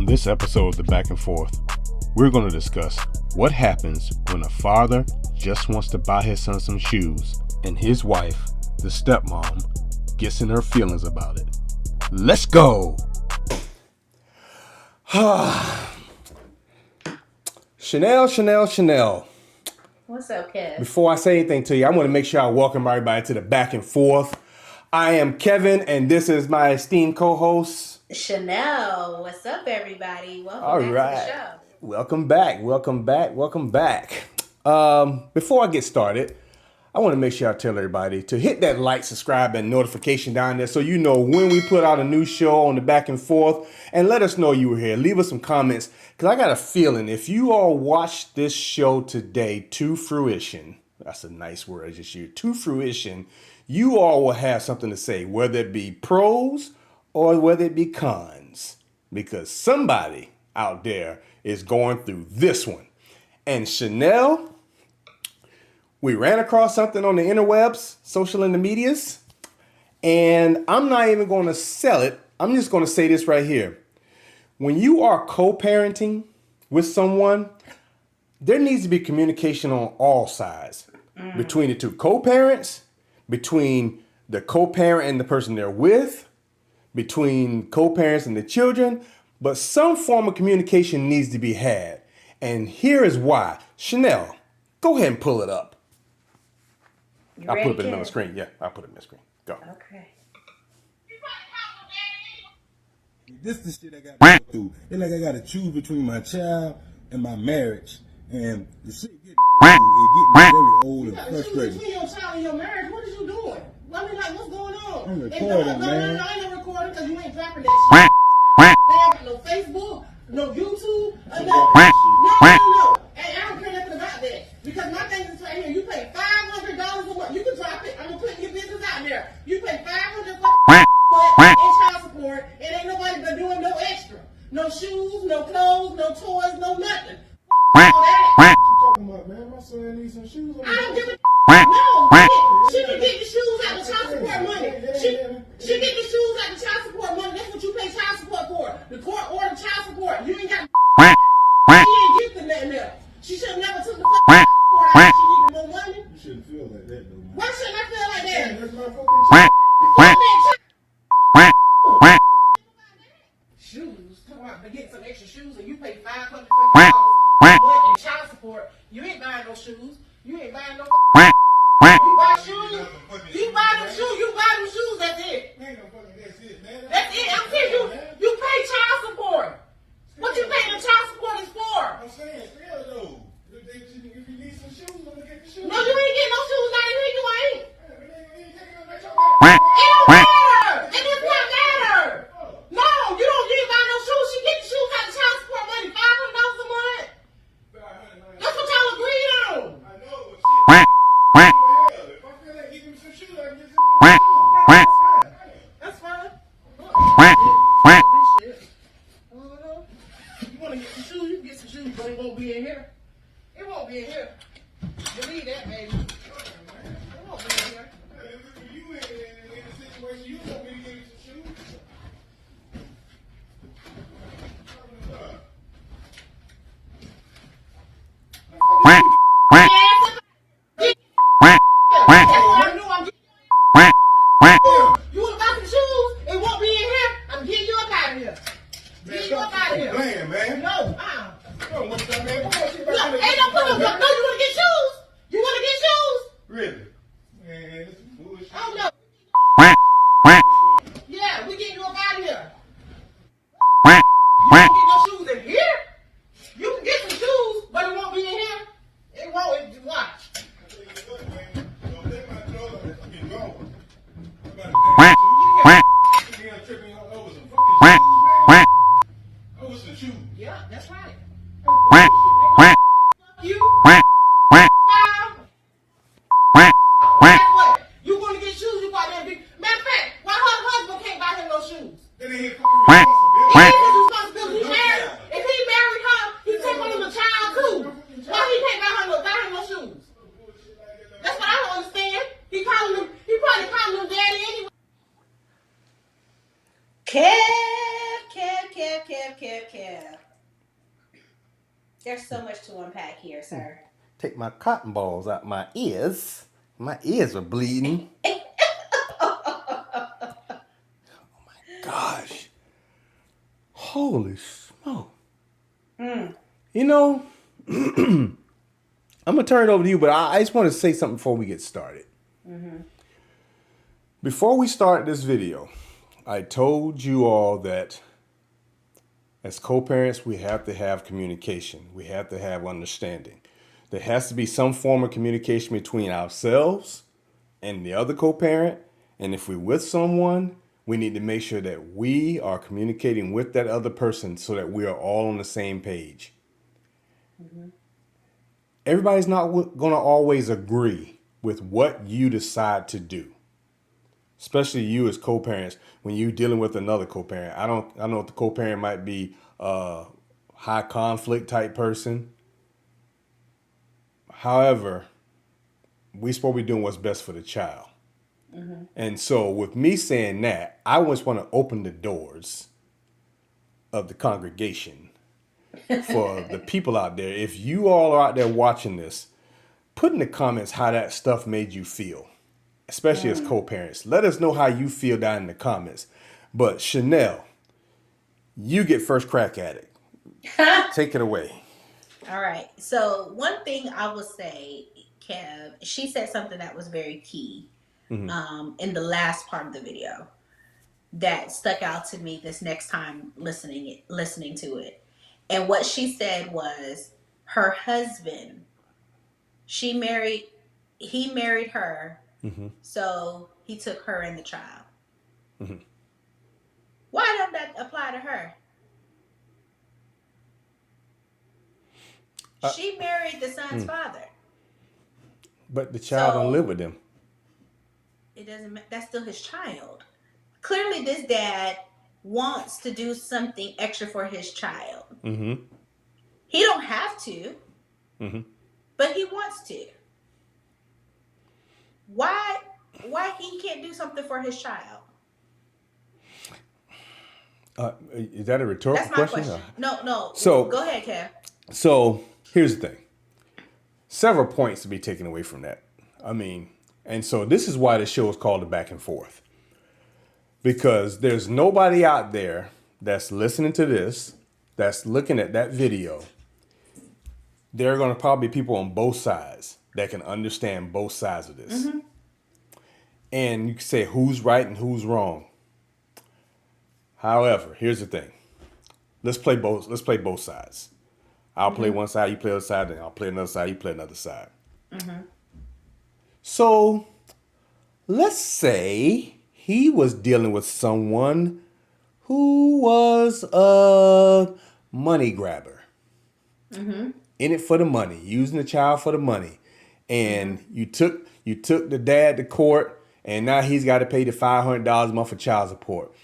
this episode of The Back and Forth, we're going to discuss what happens when a father just wants to buy his son some shoes and his wife, the stepmom, gets in her feelings about it. Let's go! Chanel. What's up, Kev? Before I say anything to you, I want to make sure I welcome everybody to The Back and Forth. I am Kevin, and this is my esteemed co-host, Chanel. What's up, everybody? Welcome back to the show. Welcome back. Before I get started, I want to make sure I tell everybody to hit that like, subscribe, and notification down there so you know when we put out a new show on The Back and Forth, and let us know you were here. Leave us some comments, because I got a feeling if you all watch this show today to fruition, that's a nice word I just used, to fruition, you all will have something to say, whether it be pros or whether it be cons, because somebody out there is going through this one. And Chanel, we ran across something on the interwebs, social in the medias, and I'm not even going to sell it. I'm just going to say this right here. When you are co-parenting with someone, there needs to be communication on all sides between the two co-parents, between the co-parent and the person they're with, between co-parents and the children, but some form of communication needs to be had. And here is why. Chanel, go ahead and pull it up. I'll put it on the screen. Yeah, I'll put it on the screen. Go. Okay. This is the shit I got to go through. It's like I got to choose between my child and my marriage. And the shit getting old. It getting very old and frustrating. Between your child and your marriage, what is you doing? I mean, like, what's going on? I'm recording, man. No, I ain't no recording because you ain't dropping that shit. No Facebook, no YouTube, no. And I don't care nothing about that. Because my thing is right here, you pay $500 a month. You can drop it. I'm going to put your business out there. You pay $500 in child support, and ain't nobody been doing no extra. No shoes, no clothes, no toys, no nothing. All that. What you talking about, man? My son needs some shoes. I don't give a no. She can get the shoes out of child support money. She get the shoes out of child support money. That's what you pay child support for. The court ordered child support. You ain't got. She ain't gifted nothing else. She should have never took the child support out. She needed more money. You shouldn't feel like that, though, man. Why shouldn't I feel like that? That's my fucking shoes. Come on, to get some extra shoes, and you pay $500 in child support. You ain't buying no shoes. You ain't buying no. You buy shoes. You buy them shoes. You buy them shoes. That's it. That's it, man. That's it. I'm telling you. You pay child support. What you paying the child support is for? I'm saying, still though. If you need some shoes, I'm gonna get the shoes. No, you ain't getting no shoes out of here. You ain't. It It don't matter. It does not matter. No, you don't need to buy no shoes. She get the shoes out of child support money, $500 a month. That's what y'all agreed on. I know, but shit. If I feel like getting some shoes, I can get some shoes. That's fine. You want to get some shoes, you can get some shoes, but it won't be in here. It won't be in here. You need that, baby. It won't be in here. You in a situation, you want me to get you some shoes? You want to buy some shoes? It won't be in here. I'm getting you up out of here. Getting you up out of here. Playing, man. No, Come on, man. Come on, Look, ain't no put no. No, you want to get shoes? You want to get shoes? Really? Man, this is bullshit. Oh no. Yeah, we getting you up out of here. You don't get no shoes in here. You can get some shoes, but it won't be in here. It won't. Watch. Yeah, that's right. You. You want to get shoes? You buy that big. Matter of fact, why her husband can't buy him no shoes? Then he fucking Responsibility. He married. If he married her, he take on him a child too. Why he can't buy him no shoes? That's what I don't understand. He probably calling him daddy anyway. Kev. Kev. There's so much to unpack here, sir. Take my cotton balls out my ears. My ears are bleeding. Gosh. Holy smoke. You know, I'm going to turn it over to you, but I just want to say something before we get started. Before we start this video, I told you all that as co-parents, we have to have communication. We have to have understanding. There has to be some form of communication between ourselves and the other co-parent. And if we're with someone, we need to make sure that we are communicating with that other person so that we are all on the same page. Everybody's not going to always agree with what you decide to do. Especially you as co-parents, when you're dealing with another co-parent. I know if the co-parent might be a high conflict type person. However, we're supposed to be doing what's best for the child. And so with me saying that, I just want to open the doors of the congregation for the people out there. If you all are out there watching this, put in the comments how that stuff made you feel. Especially as co-parents. Let us know how you feel down in the comments. But Chanel, you get first crack at it. Take it away. All right. So one thing I will say, Kev, she said something that was very key in the last part of the video that stuck out to me this next time listening to it. And what she said was her husband, he married her. So he took her and the child. Why don't that apply to her? She married the son's father. But the child don't live with them. It doesn't matter. That's still his child. Clearly, this dad wants to do something extra for his child. He don't have to, but he wants to. Why he can't do something for his child? Is that a rhetorical That's my question? No. So go ahead, Kev. So here's the thing. Several points to be taken away from that. And so this is why the show is called The Back and Forth. Because there's nobody out there that's listening to this, that's looking at that video. There are going to probably be people on both sides that can understand both sides of this. And you can say who's right and who's wrong. However, here's the thing. Let's play both sides. I'll play one side, you play the other side, and I'll play another side, you play another side. So let's say he was dealing with someone who was a money grabber. In it for the money, using the child for the money. And you took the dad to court, and now he's got to pay the $500 a month for child support.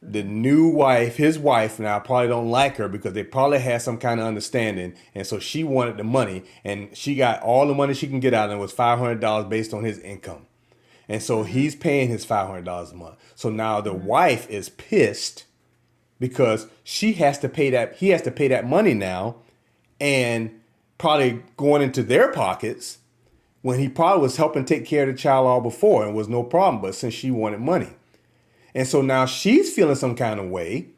The new wife, his wife, now probably don't like her because they probably had some kind of understanding. And so she wanted the money, and she got all the money she can get out of it was $500 based on his income. And so he's paying his $500 a month. So now the wife is pissed because he has to pay that money now, and probably going into their pockets when he probably was helping take care of the child all before and was no problem. But since she wanted money. And so now she's feeling some kind of way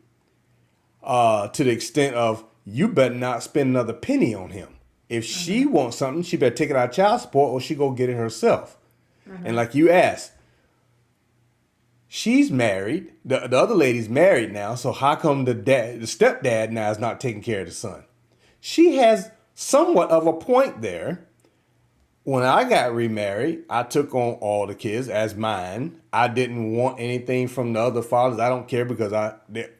to the extent of you better not spend another penny on him. If she wants something, she better take it out of child support or she go get it herself. And like you asked, she's married. The other lady's married now. So how come the stepdad now is not taking care of the son? She has somewhat of a point there. When I got remarried, I took on all the kids as mine. I didn't want anything from the other fathers. I don't care because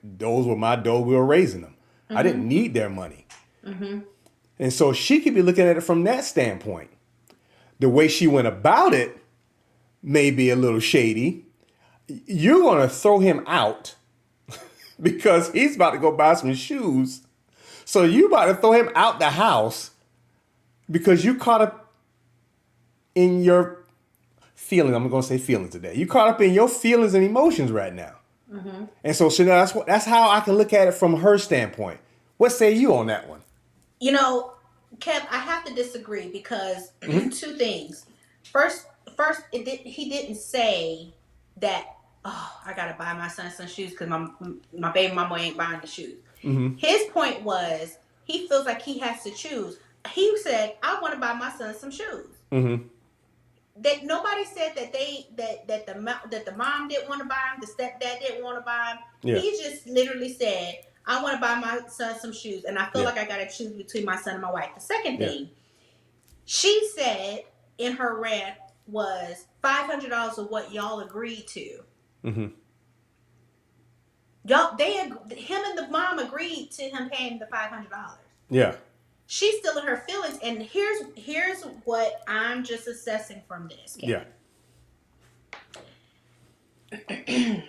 those were my dogs. We were raising them. I didn't need their money. And so she could be looking at it from that standpoint. The way she went about it may be a little shady. You're going to throw him out because he's about to go buy some shoes. So you about to throw him out the house because you caught up in your feelings. I'm going to say feelings today. You caught up in your feelings and emotions right now. And so Chanel, that's how I can look at it from her standpoint. What say you on that one? You know, Kev, I have to disagree because two things. First, he didn't say that. Oh, I gotta buy my son some shoes because my baby mama ain't buying the shoes. His point was he feels like he has to choose. He said, "I want to buy my son some shoes." That nobody said that the mom didn't want to buy him, the stepdad didn't want to buy him. Yeah. He just literally said, "I want to buy my son some shoes, and I feel Yeah. like I got to choose between my son and my wife." The second Yeah. thing she said in her rant was $500 of what y'all agreed to. Y'all, him and the mom agreed to him paying the $500. Yeah. She's still in her feelings, and here's what I'm just assessing from this. Kevin. Yeah.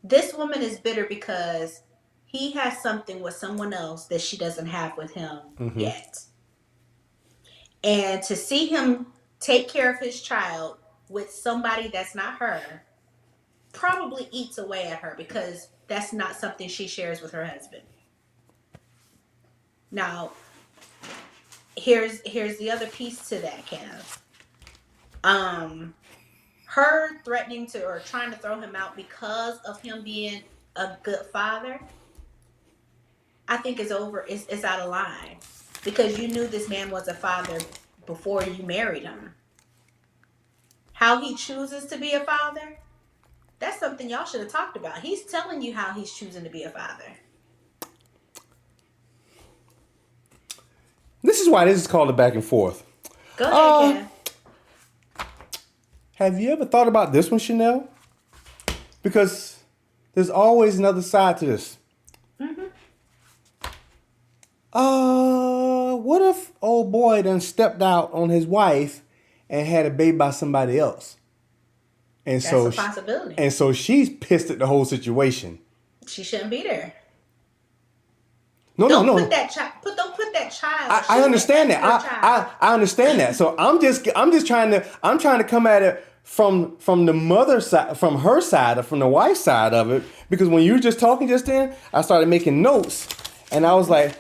This woman is bitter because he has something with someone else that she doesn't have with him yet. And to see him take care of his child with somebody that's not her probably eats away at her because that's not something she shares with her husband. Now, here's the other piece to that, Kev. Her threatening to or trying to throw him out because of him being a good father, I think is over. It's out of line because you knew this man was a father before you married him. How he chooses to be a father, that's something y'all should have talked about. He's telling you how he's choosing to be a father. This is why this is called a back and forth. Go ahead, Ken. Have you ever thought about this one, Chanel? Because there's always another side to this. What if old boy done stepped out on his wife and had a baby by somebody else? And That's so a possibility. And so she's pissed at the whole situation. She shouldn't be there. No. Don't put that child. I understand that. I understand that. So I'm just trying to come at it from the mother side, from her side, or from the wife's side of it. Because when you were just talking just then, I started making notes, and I was like,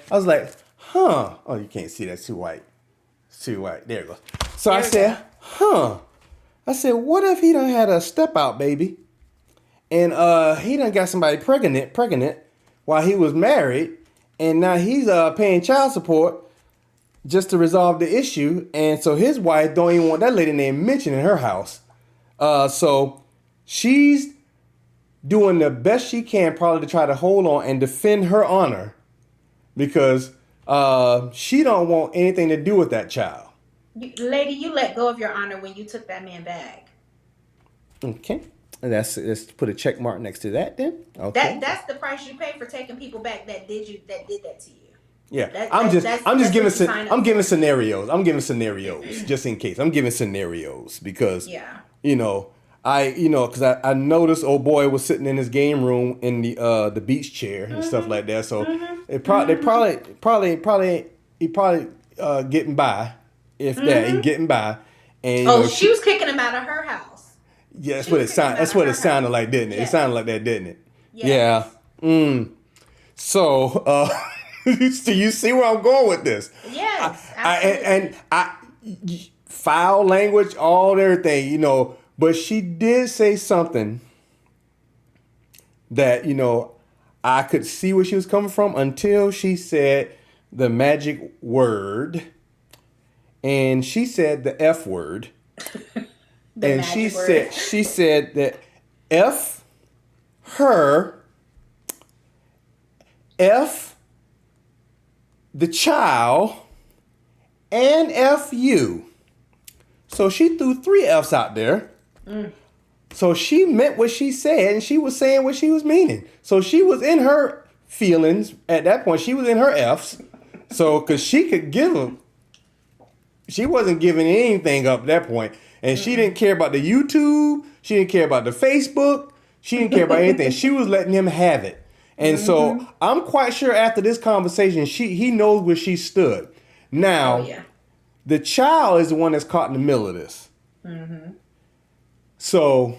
huh? Oh, you can't see that. It's too white. It's too white. There it goes. So I said, huh? I said, what if he done had a step out baby, and he done got somebody pregnant while he was married. And now he's paying child support just to resolve the issue. And so his wife don't even want that lady name mentioned in her house. So she's doing the best she can probably to try to hold on and defend her honor because she don't want anything to do with that child. Lady, you let go of your honor when you took that man back. Okay. And let's put a check mark next to that then. Okay. That's the price you pay for taking people back that did that to you. Yeah. I'm just giving scenarios. I'm giving scenarios just in case. I'm giving scenarios because because I noticed old boy was sitting in his game room in the beach chair and stuff like that. So he probably getting by, if that, he getting by. And she was kicking him out of her house. Yeah, that's what it sounded. That's what it sounded like, didn't it? Yes. It sounded like that, didn't it? Yes. Yeah. So, do you see where I'm going with this? Yes. I foul language, all everything, But she did say something that I could see where she was coming from until she said the magic word, and she said the F word. And she said that F her, F the child, and F you. So she threw 3 F's out there. So she meant what she said, and she was saying what she was meaning. So she was in her feelings at that point. She was in her F's. So, because she could give them. She wasn't giving anything up at that point. And she didn't care about the YouTube. She didn't care about the Facebook. She didn't care about anything. She was letting him have it. And so I'm quite sure after this conversation, he knows where she stood. Now, the child is the one that's caught in the middle of this. So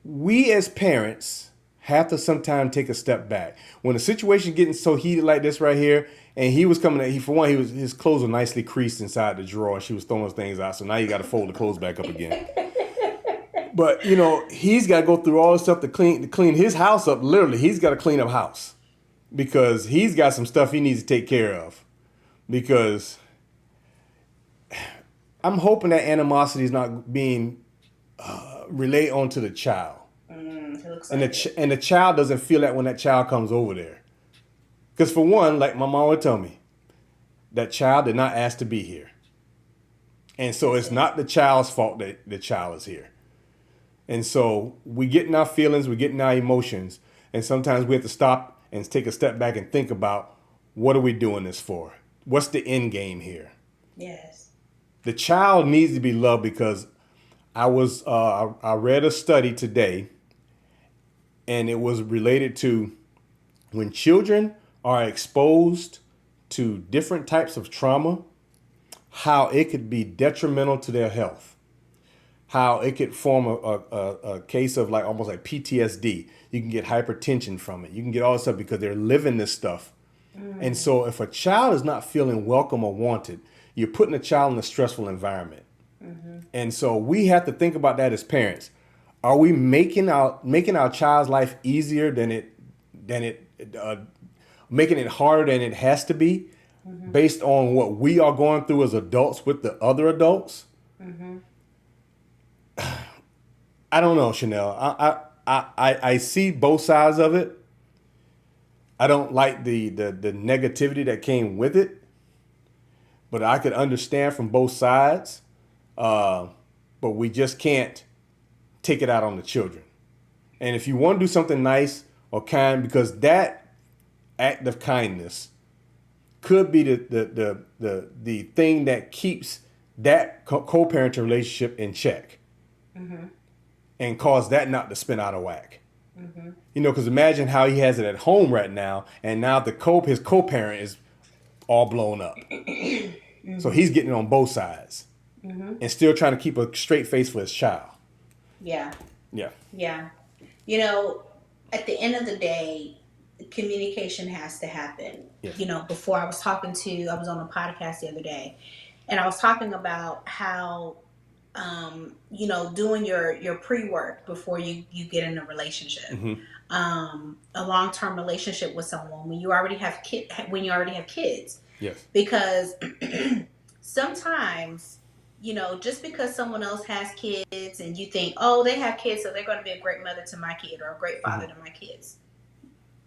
we as parents have to sometimes take a step back. When the situation getting so heated like this right here, and he was coming at, his clothes were nicely creased inside the drawer. She was throwing those things out, so now you got to fold the clothes back up again. But he's got to go through all this stuff to clean his house up. Literally, he's got to clean up house because he's got some stuff he needs to take care of. Because I'm hoping that animosity is not being relayed onto the child. It looks And like it. the child doesn't feel that when that child comes over there. Because for one, like my mom would tell me, that child did not ask to be here. And so it's not the child's fault that the child is here. And so we get in our feelings, we get in our emotions, and sometimes we have to stop and take a step back and think about, what are we doing this for? What's the end game here? Yes. The child needs to be loved because I read a study today, and it was related to when children are exposed to different types of trauma, how it could be detrimental to their health, how it could form a case of like almost like PTSD. You can get hypertension from it. You can get all this stuff because they're living this stuff. And so if a child is not feeling welcome or wanted, you're putting a child in a stressful environment. And so we have to think about that as parents. Are we making our child's life easier making it harder than it has to be, based on what we are going through as adults with the other adults? I don't know, Chanel. I see both sides of it. I don't like the negativity that came with it, but I could understand from both sides. But we just can't take it out on the children. And if you want to do something nice or kind, because that act of kindness could be the thing that keeps that co-parenting relationship in check, and cause that not to spin out of whack. Because imagine how he has it at home right now, and now his co-parent is all blown up. So he's getting it on both sides, and still trying to keep a straight face for his child. Yeah. Yeah. Yeah. At the end of the day, communication has to happen. Yes. Before I was on a podcast the other day, and I was talking about how, doing your pre-work before you get in a relationship, a long-term relationship with someone when you already have kids. Yes. Because sometimes, just because someone else has kids and you think, oh, they have kids, so they're going to be a great mother to my kid or a great father to my kids.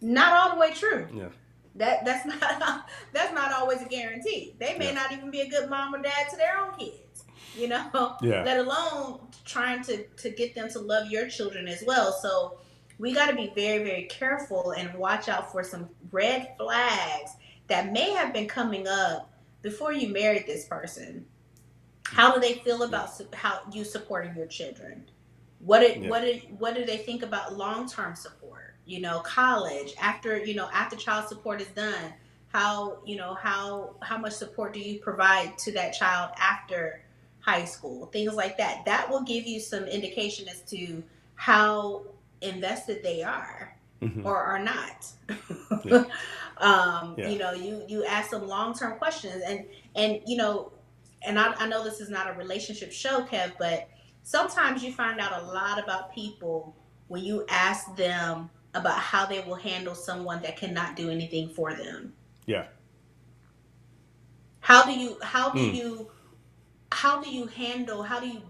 Not all the way true. Yeah. That's not always a guarantee. They may not even be a good mom or dad to their own kids. Let alone trying to get them to love your children as well. So we got to be very, very careful and watch out for some red flags that may have been coming up before you married this person. How do they feel about how you supporting your children? What do they think about long-term support? College, after child support is done, how much support do you provide to that child after high school? Things like that. That will give you some indication as to how invested they are or are not. You ask some long-term questions, and I know this is not a relationship show, Kev, but sometimes you find out a lot about people when you ask them about how they will handle someone that cannot do anything for them. Yeah. How do you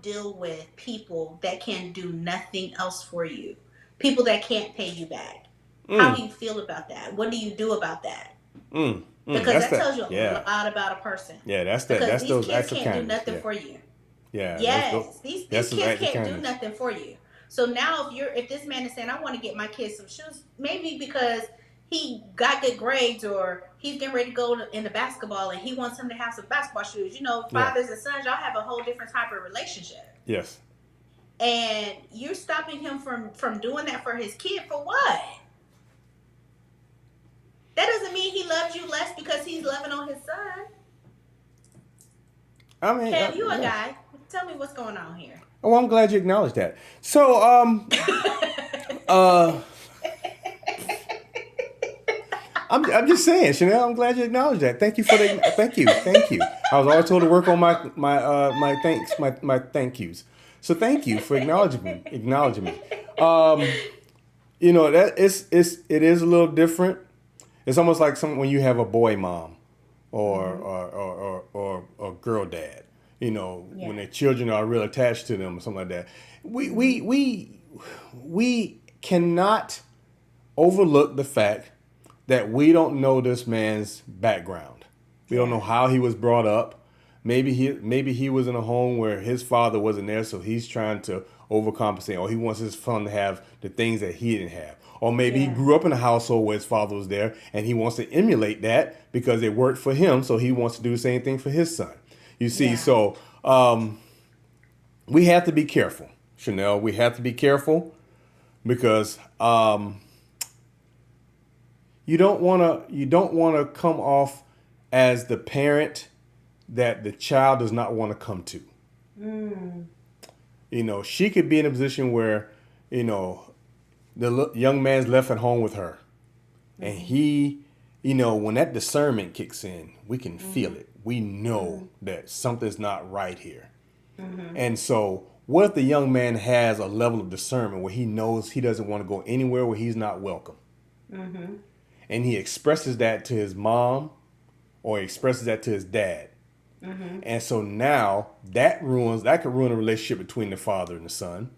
deal with people that can do nothing else for you? People that can't pay you back. How do you feel about that? What do you do about that? Because that tells you a lot about a person. Yeah, that's because these these kids kids can't do nothing for you. Yeah. Yes, these kids can't do nothing for you. So now if this man is saying, I want to get my kids some shoes, maybe because he got good grades or he's getting ready to go into basketball and he wants him to have some basketball shoes. Fathers and sons, y'all have a whole different type of relationship. Yes. And you're stopping him from doing that for his kid for what? That doesn't mean he loves you less because he's loving on his son. I mean, Kev, you a guy. Tell me what's going on here. Oh, I'm glad you acknowledged that. So, I'm just saying, Chanel. I'm glad you acknowledged that. Thank you for the thank you. I was always told to work on my thanks my thank yous. So thank you for acknowledging me. You know that it is a little different. It's almost like when you have a boy mom or girl dad. You know, when their children are real attached to them or something like that. We cannot overlook the fact that we don't know this man's background. We don't know how he was brought up. Maybe he was in a home where his father wasn't there, so he's trying to overcompensate, or he wants his son to have the things that he didn't have. Or maybe he grew up in a household where his father was there and he wants to emulate that because it worked for him, so he wants to do the same thing for his son. You see, so we have to be careful, Chanel. We have to be careful because you don't want to come off as the parent that the child does not want to come to. You know, she could be in a position where, you know, the young man's left at home with her. And he, you know, when that discernment kicks in, we can feel it. We know that something's not right here. And so what if the young man has a level of discernment where he knows he doesn't want to go anywhere where he's not welcome? And he expresses that to his mom or he expresses that to his dad. And so now that could ruin a relationship between the father and the son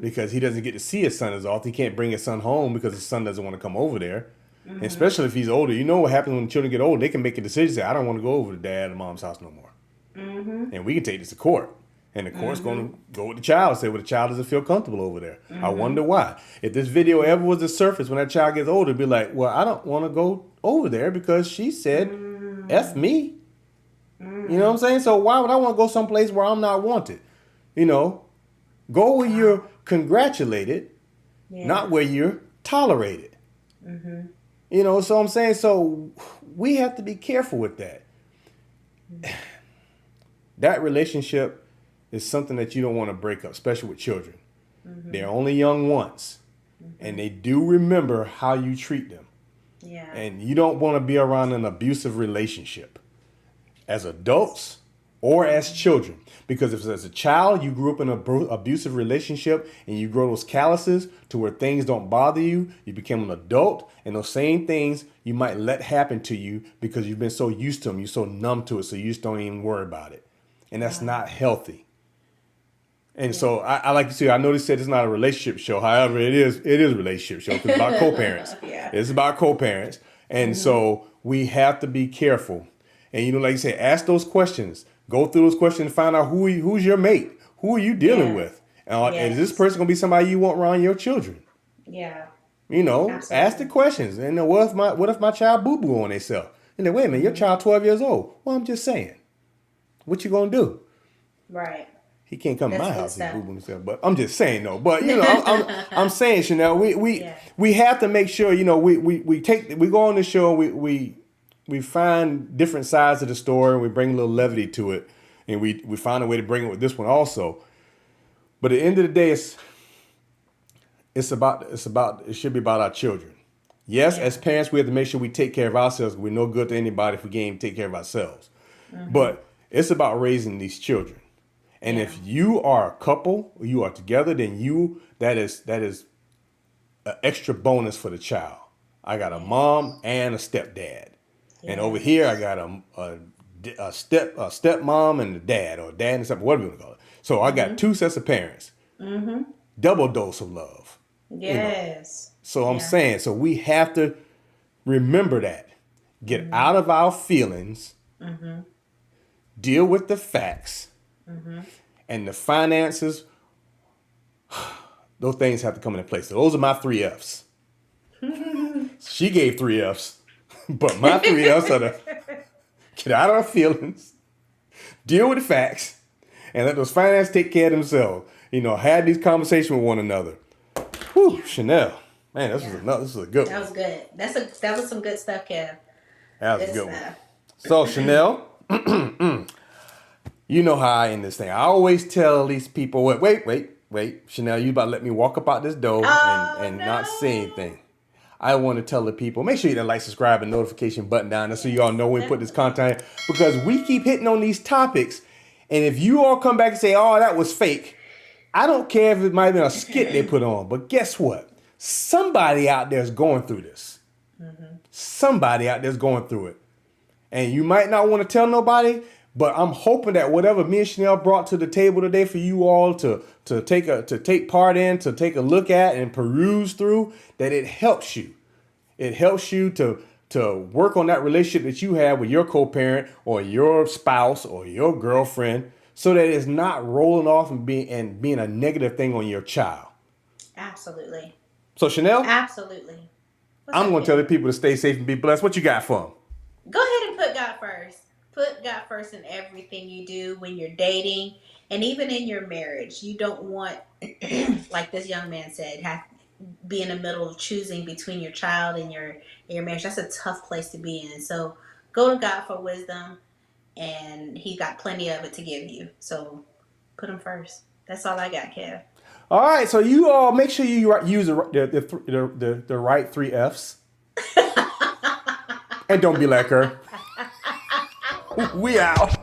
because he doesn't get to see his son as often. He can't bring his son home because his son doesn't want to come over there. And especially if he's older. You know what happens when children get older? They can make a decision, say, I don't want to go over to dad and mom's house no more. And we can take this to court. And the court's going to go with the child and say, well, the child doesn't feel comfortable over there. I wonder why. If this video ever was to surface when that child gets older, it'd be like, well, I don't want to go over there because she said, F me. You know what I'm saying? So why would I want to go someplace where I'm not wanted? You know, go where you're congratulated, not where you're tolerated. You know, so I'm saying, so we have to be careful with that. That relationship is something that you don't want to break up, especially with children. They're only young once, and they do remember how you treat them. And you don't want to be around an abusive relationship as adults or as children. Because if as a child you grew up in an abusive relationship and you grow those calluses to where things don't bother you, you become an adult, and those same things you might let happen to you because you've been so used to them, you're so numb to it, so you just don't even worry about it. And that's not healthy. And so I like to say, I know they said it's not a relationship show. However, it is a relationship show because it's about co-parents. It's about co-parents. And so we have to be careful. And, you know, like you say, ask those questions. Go through those questions and find out who's your mate. Who are you dealing with? And is this person going to be somebody you want around your children? You know, ask the questions. And what if my child boo-boo on themselves? And then, wait a minute, your child 12 years old. Well, I'm just saying. What you going to do? Right. He can't come to my house and boo-boo himself. But I'm just saying, though. But, you know, I'm saying, Chanel, we have to make sure, you know, we go on the show, we find different sides of the story and we bring a little levity to it. And we find a way to bring it with this one also. But at the end of the day, it should be about our children. Yes, as parents, we have to make sure we take care of ourselves. We're no good to anybody if we can't take care of ourselves. But it's about raising these children. And if you are a couple, or you are together, then that is an extra bonus for the child. I got a mom and a stepdad. And over here, I got a stepmom and a dad, or dad and step, whatever you want to call it. So I got two sets of parents. Double dose of love. Yes. You know? So I'm saying, so we have to remember that. Get out of our feelings. Deal with the facts. And the finances, those things have to come into place. So those are my 3 F's. She gave 3 F's. But my 3 F's are to get out of our feelings, deal with the facts, and let those finances take care of themselves. You know, have these conversations with one another. Whew, Chanel. Man, this was a good one. That was good. That was some good stuff, Kev. That was a good one. So, Chanel, You know how I end this thing. I always tell these people, wait, Chanel, you about to let me walk up out this door and no. not say anything. I want to tell the people, make sure you hit that like, subscribe, and notification button down there so y'all know when we put this content, because we keep hitting on these topics. And if you all come back and say, oh, that was fake, I don't care if it might have been a skit they put on, but guess what? Somebody out there is going through this. Somebody out there is going through it. And you might not want to tell nobody, but I'm hoping that whatever me and Chanel brought to the table today for you all to take part in, to take a look at and peruse through, that it helps you. It helps you to work on that relationship that you have with your co-parent or your spouse or your girlfriend, so that it's not rolling off and being a negative thing on your child. Absolutely. So Chanel, Absolutely. I'm going to tell the people to stay safe and be blessed. What you got for them? Go ahead and put God first. Put God first in everything you do when you're dating and even in your marriage. You don't want, like this young man said, be in the middle of choosing between your child and your marriage. That's a tough place to be in. So go to God for wisdom, and He got plenty of it to give you. So put Him first. That's all I got, Kev. All right, so you all make sure you use the right 3 F's. And don't be like her. We out.